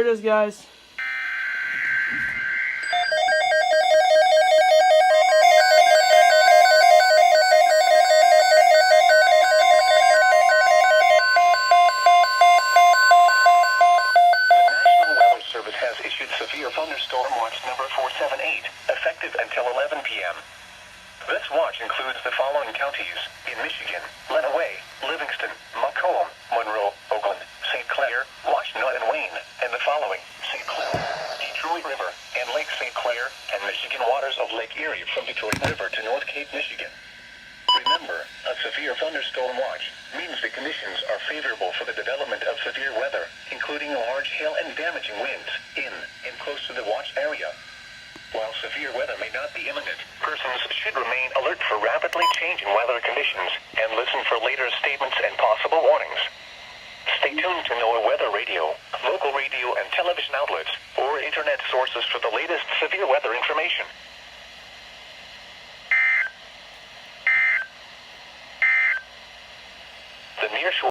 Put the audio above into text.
it is, guys. Service has issued severe thunderstorm watch number 478, effective until 11 p.m. This watch includes the following counties in Michigan: Lenawee, Livingston, Macomb, Monroe, Oakland, St. Clair, Washtenaw, and Wayne, and the following: St. Cloud, Detroit River, and Lake St. Clair, and Michigan waters of Lake Erie from Detroit River to North Cape, Michigan. Remember, a severe thunderstorm watch means the conditions are favorable for the development of severe weather, including large hail and damaging winds in and close to the watch area. While severe weather may not be imminent, persons should remain alert for rapidly changing weather conditions and listen for later statements and possible warnings. Stay tuned to NOAA Weather Radio, local radio and television outlets, or internet sources for the latest severe weather information. The nearshore